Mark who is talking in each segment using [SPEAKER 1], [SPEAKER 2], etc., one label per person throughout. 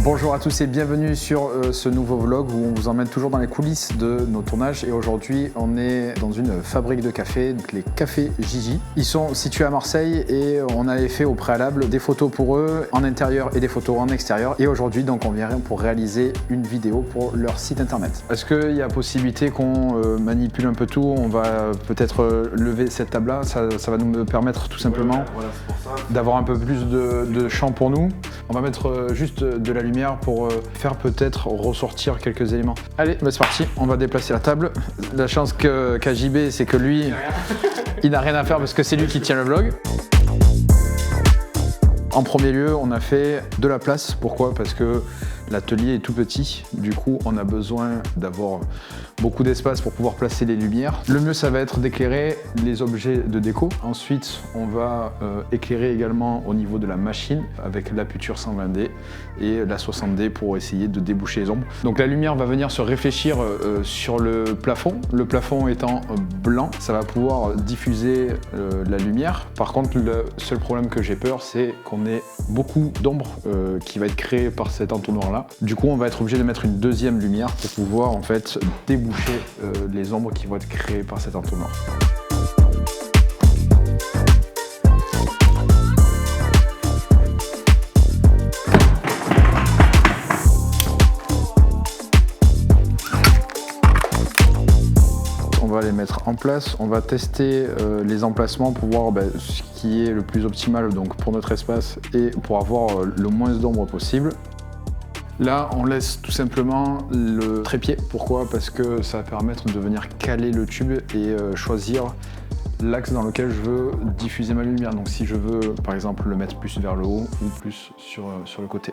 [SPEAKER 1] Bonjour à tous et bienvenue sur ce nouveau vlog où on vous emmène toujours dans les coulisses de nos tournages. Et aujourd'hui, on est dans une fabrique de café, donc les Cafés Gigi. Ils sont situés à Marseille et on avait fait au préalable des photos pour eux en intérieur et des photos en extérieur. Et aujourd'hui, donc, on vient pour réaliser une vidéo pour leur site internet. Est-ce qu'il y a possibilité qu'on manipule un peu tout? On va peut-être lever cette table-là. Ça va nous permettre tout simplement d'avoir un peu plus de champ pour nous. On va mettre juste de la lumière pour faire peut-être ressortir quelques éléments. Allez, bah c'est parti, on va déplacer la table. La chance qu'a JB, c'est que lui, il n'a rien à faire parce que c'est lui qui tient le vlog. En premier lieu, on a fait de la place. Pourquoi? Parce que l'atelier est tout petit. Du coup, on a besoin d'avoir beaucoup d'espace pour pouvoir placer les lumières. Le mieux, ça va être d'éclairer les objets de déco. Ensuite, on va éclairer également au niveau de la machine avec la Puture 120D et la 60D pour essayer de déboucher les ombres. Donc la lumière va venir se réfléchir sur le plafond. Le plafond étant blanc, ça va pouvoir diffuser la lumière. Par contre, le seul problème que j'ai peur, c'est qu'on ait beaucoup d'ombre qui va être créée par cet entonnoir-là. Du coup, on va être obligé de mettre une deuxième lumière pour pouvoir en fait déboucher les ombres qui vont être créées par cet entonnoir. On va les mettre en place, on va tester les emplacements pour voir ce qui est le plus optimal donc, pour notre espace et pour avoir le moins d'ombre possible. Là, on laisse tout simplement le trépied. Pourquoi? Parce que ça va permettre de venir caler le tube et choisir l'axe dans lequel je veux diffuser ma lumière. Donc si je veux, par exemple, le mettre plus vers le haut ou plus sur le côté.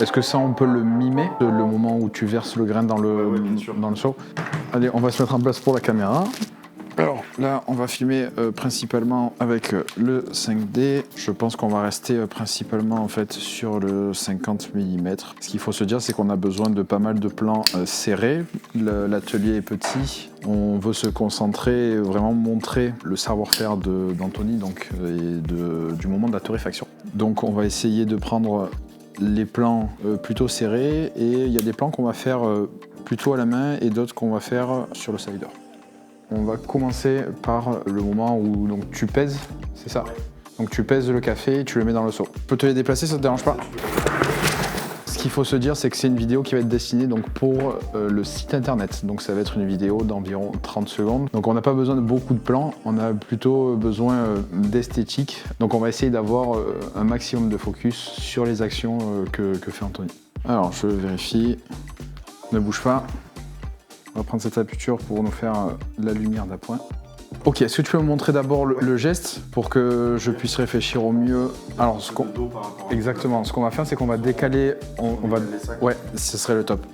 [SPEAKER 1] Est-ce que ça, on peut le mimer, le moment où tu verses le grain dans le seau? Allez, on va se mettre en place pour la caméra. Alors là, on va filmer principalement avec le 5D. Je pense qu'on va rester principalement en fait sur le 50 mm. Ce qu'il faut se dire, c'est qu'on a besoin de pas mal de plans serrés. L'atelier est petit. On veut se concentrer, vraiment montrer le savoir-faire d'Anthony et du moment de la torréfaction. Donc on va essayer de prendre les plans plutôt serrés et il y a des plans qu'on va faire plutôt à la main et d'autres qu'on va faire sur le slider. On va commencer par le moment où donc, tu pèses, c'est ça? Donc tu pèses le café et tu le mets dans le seau. Tu peux te les déplacer, ça te dérange pas? Ce qu'il faut se dire, c'est que c'est une vidéo qui va être destinée donc, pour le site internet. Donc ça va être une vidéo d'environ 30 secondes. Donc on n'a pas besoin de beaucoup de plans, on a plutôt besoin d'esthétique. Donc on va essayer d'avoir un maximum de focus sur les actions que fait Anthony. Alors je vérifie, ne bouge pas. On va prendre cette aputure pour nous faire la lumière d'appoint. Ok, est-ce que tu peux me montrer d'abord le geste pour que je puisse réfléchir au mieux? Alors, exactement, ce qu'on va faire, c'est qu'on va décaler. Ouais, ce serait le top.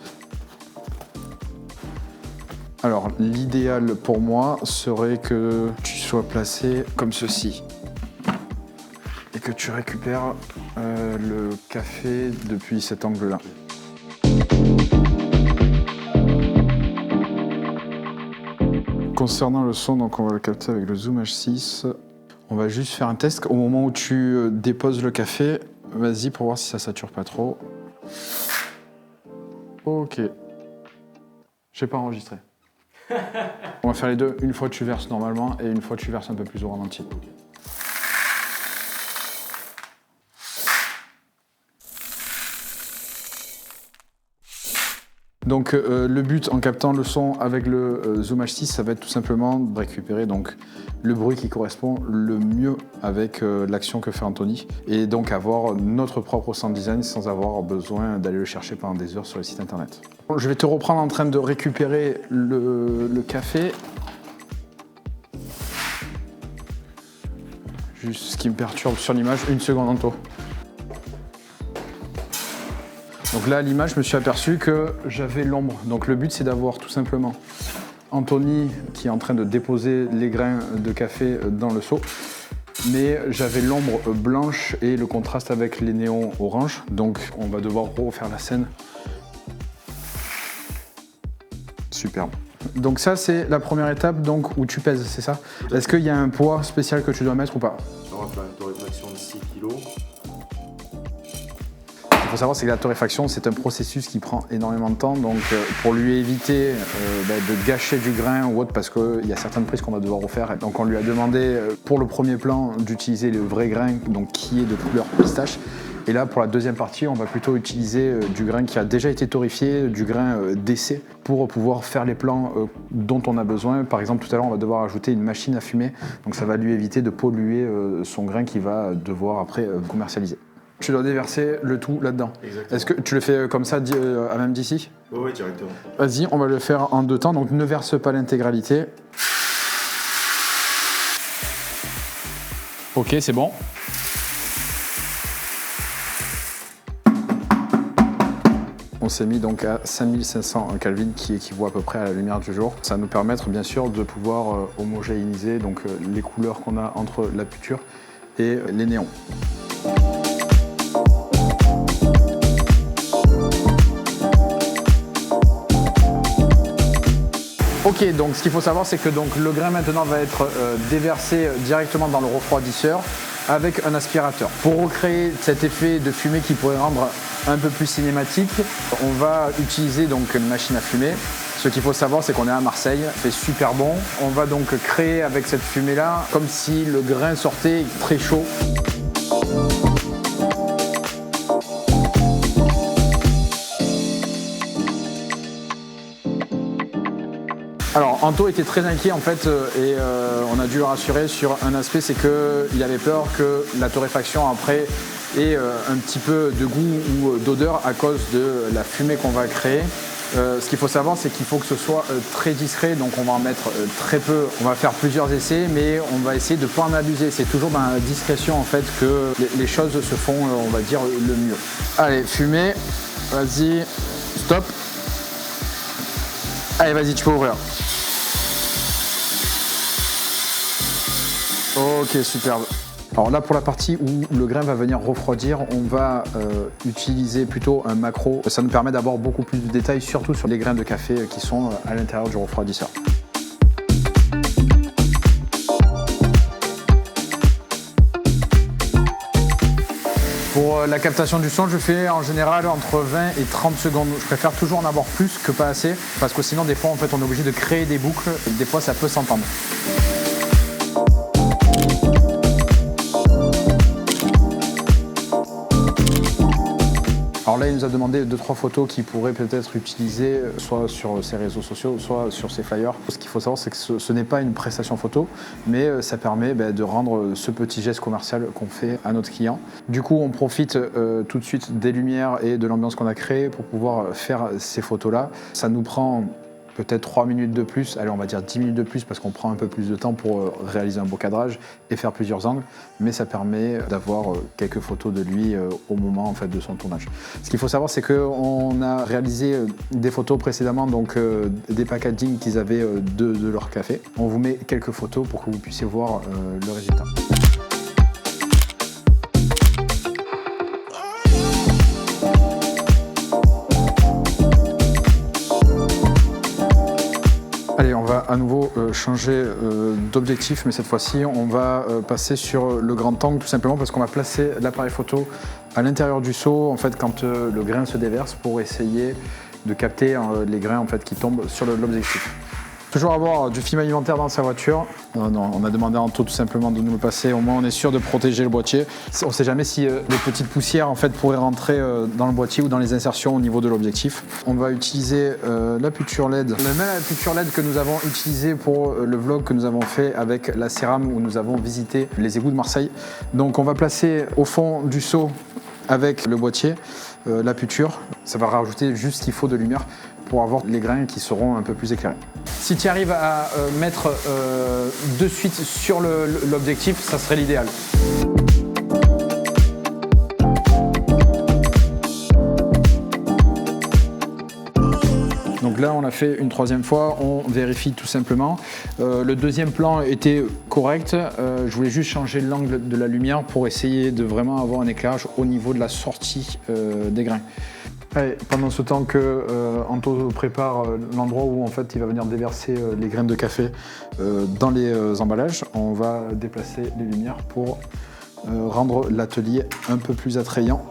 [SPEAKER 1] Alors, l'idéal pour moi serait que tu sois placé comme ceci et que tu récupères le café depuis cet angle-là. Concernant le son, donc on va le capter avec le Zoom H6. On va juste faire un test. Au moment où tu déposes le café, vas-y pour voir si ça sature pas trop. Ok. J'ai pas enregistré. On va faire les deux. Une fois tu verses normalement et une fois tu verses un peu plus au ralenti. Donc le but en captant le son avec le Zoom H6, ça va être tout simplement de récupérer donc, le bruit qui correspond le mieux avec l'action que fait Anthony et donc avoir notre propre sound design sans avoir besoin d'aller le chercher pendant des heures sur le site internet. Je vais te reprendre en train de récupérer le café. Juste ce qui me perturbe sur l'image, une seconde Anto. Donc là, à l'image, je me suis aperçu que j'avais l'ombre. Donc le but, c'est d'avoir tout simplement Anthony qui est en train de déposer les grains de café dans le seau mais j'avais l'ombre blanche et le contraste avec les néons orange. Donc on va devoir refaire la scène. Superbe. Donc ça c'est la première étape donc, où tu pèses, c'est ça? Est-ce qu'il y a un poids spécial que tu dois mettre ou pas?
[SPEAKER 2] On va faire une torréfaction de 6 kg.
[SPEAKER 1] Ce qu'il faut savoir, c'est que la torréfaction, c'est un processus qui prend énormément de temps. Donc, pour lui éviter de gâcher du grain ou autre, parce qu'il y a certaines prises qu'on va devoir refaire. Donc, on lui a demandé, pour le premier plan, d'utiliser le vrai grain, donc qui est de couleur pistache. Et là, pour la deuxième partie, on va plutôt utiliser du grain qui a déjà été torréfié, du grain d'essai, pour pouvoir faire les plans dont on a besoin. Par exemple, tout à l'heure, on va devoir ajouter une machine à fumer. Donc, ça va lui éviter de polluer son grain qu'il va devoir après commercialiser. Tu dois déverser le tout là-dedans. Est-ce que tu le fais comme ça, à même d'ici?
[SPEAKER 2] Oui, directement.
[SPEAKER 1] Vas-y, on va le faire en 2 temps, donc ne verse pas l'intégralité. Ok, c'est bon. On s'est mis donc à 5500 Kelvin qui équivaut à peu près à la lumière du jour. Ça va nous permettre bien sûr de pouvoir homogénéiser donc, les couleurs qu'on a entre la puture et les néons. Ok, donc ce qu'il faut savoir, c'est que donc, le grain maintenant va être déversé directement dans le refroidisseur avec un aspirateur. Pour recréer cet effet de fumée qui pourrait rendre un peu plus cinématique, on va utiliser donc une machine à fumer. Ce qu'il faut savoir, c'est qu'on est à Marseille, c'est super bon. On va donc créer avec cette fumée-là comme si le grain sortait très chaud. Alors Anto était très inquiet en fait et on a dû le rassurer sur un aspect, c'est qu'il avait peur que la torréfaction après ait un petit peu de goût ou d'odeur à cause de la fumée qu'on va créer. Ce qu'il faut savoir, c'est qu'il faut que ce soit très discret, donc on va en mettre très peu. On va faire plusieurs essais, mais on va essayer de ne pas en abuser. C'est toujours dans la discrétion en fait que les choses se font, on va dire, le mieux. Allez, fumée, vas-y, stop. Allez, vas-y, tu peux ouvrir. Ok, superbe. Alors là, pour la partie où le grain va venir refroidir, on va utiliser plutôt un macro. Ça nous permet d'avoir beaucoup plus de détails, surtout sur les grains de café qui sont à l'intérieur du refroidisseur. Pour la captation du son, je fais en général entre 20 et 30 secondes. Je préfère toujours en avoir plus que pas assez, parce que sinon, des fois, en fait, on est obligé de créer des boucles. Et des fois, ça peut s'entendre. Alors là, il nous a demandé 2-3 photos qu'il pourrait peut-être utiliser soit sur ses réseaux sociaux, soit sur ses flyers. Ce qu'il faut savoir, c'est que ce n'est pas une prestation photo, mais ça permet de rendre ce petit geste commercial qu'on fait à notre client. Du coup, on profite tout de suite des lumières et de l'ambiance qu'on a créée pour pouvoir faire ces photos-là. Ça nous prend peut-être 3 minutes de plus, allez on va dire 10 minutes de plus parce qu'on prend un peu plus de temps pour réaliser un beau cadrage et faire plusieurs angles, mais ça permet d'avoir quelques photos de lui au moment en fait, de son tournage. Ce qu'il faut savoir, c'est qu'on a réalisé des photos précédemment, donc des packaging qu'ils avaient de leur café. On vous met quelques photos pour que vous puissiez voir le résultat. Allez, on va à nouveau changer d'objectif, mais cette fois-ci, on va passer sur le grand angle, tout simplement parce qu'on va placer l'appareil photo à l'intérieur du seau, en fait, quand le grain se déverse, pour essayer de capter les grains en fait, qui tombent sur l'objectif. Toujours avoir du film alimentaire dans sa voiture. Non, on a demandé à Anto tout simplement de nous le passer. Au moins, on est sûr de protéger le boîtier. On ne sait jamais si les petites poussières en fait, pourraient rentrer dans le boîtier ou dans les insertions au niveau de l'objectif. On va utiliser la puture LED. La même puture LED que nous avons utilisée pour le vlog que nous avons fait avec la Céram où nous avons visité les égouts de Marseille. Donc, on va placer au fond du seau avec le boîtier la puture. Ça va rajouter juste ce qu'il faut de lumière pour avoir les grains qui seront un peu plus éclairés. Si tu arrives à mettre de suite sur l'objectif, ça serait l'idéal. Donc là, on l'a fait une troisième fois, on vérifie tout simplement. Le deuxième plan était correct, je voulais juste changer l'angle de la lumière pour essayer de vraiment avoir un éclairage au niveau de la sortie des grains. Allez, pendant ce temps que Anto prépare l'endroit où en fait il va venir déverser les graines de café dans les emballages, on va déplacer les lumières pour rendre l'atelier un peu plus attrayant.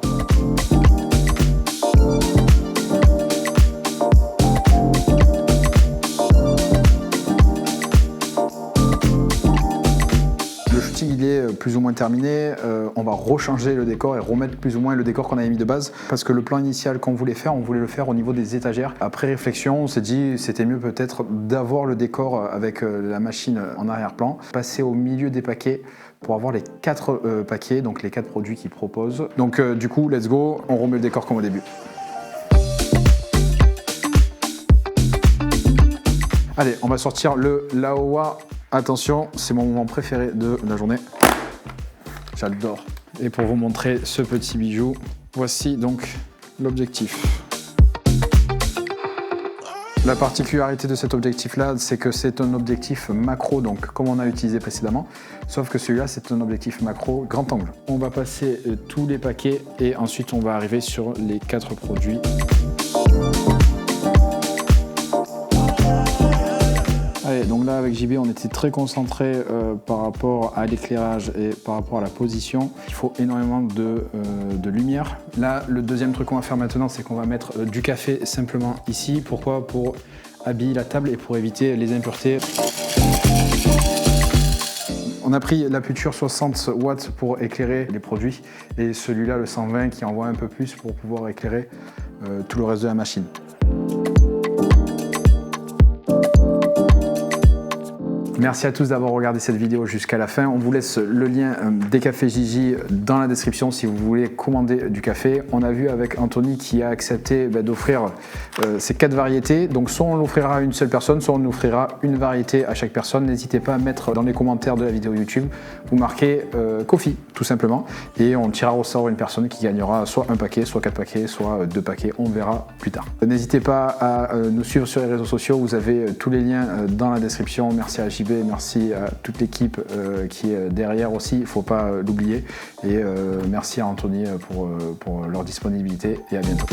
[SPEAKER 1] Il est plus ou moins terminé, on va rechanger le décor et remettre plus ou moins le décor qu'on avait mis de base parce que le plan initial qu'on voulait faire, on voulait le faire au niveau des étagères. Après réflexion, on s'est dit c'était mieux peut-être d'avoir le décor avec la machine en arrière-plan, passer au milieu des paquets pour avoir les 4 paquets, donc les 4 produits qu'ils proposent. Donc du coup, let's go, on remet le décor comme au début. Allez, on va sortir le Laowa. Attention, c'est mon moment préféré de la journée. J'adore. Et pour vous montrer ce petit bijou, voici donc l'objectif. La particularité de cet objectif-là, c'est que c'est un objectif macro, donc comme on a utilisé précédemment, sauf que celui-là, c'est un objectif macro grand angle. On va passer tous les paquets et ensuite on va arriver sur les 4 produits. Allez, donc là avec JB on était très concentré par rapport à l'éclairage et par rapport à la position. Il faut énormément de lumière. Là le deuxième truc qu'on va faire maintenant, c'est qu'on va mettre du café simplement ici. Pourquoi? Pour habiller la table et pour éviter les impuretés. On a pris la Puture 60 watts pour éclairer les produits et celui-là le 120 qui envoie un peu plus pour pouvoir éclairer tout le reste de la machine. Merci à tous d'avoir regardé cette vidéo jusqu'à la fin. On vous laisse le lien des cafés Gigi dans la description si vous voulez commander du café. On a vu avec Anthony qui a accepté d'offrir ces 4 variétés. Donc soit on l'offrira à une seule personne, soit on offrira une variété à chaque personne. N'hésitez pas à mettre dans les commentaires de la vidéo YouTube, vous marquez Kofi tout simplement. Et on tirera au sort une personne qui gagnera soit un paquet, soit 4 paquets, soit 2 paquets. On verra plus tard. N'hésitez pas à nous suivre sur les réseaux sociaux. Vous avez tous les liens dans la description. Merci à JB. Merci à toute l'équipe qui est derrière aussi, il ne faut pas l'oublier. Et merci à Anthony pour leur disponibilité et à bientôt.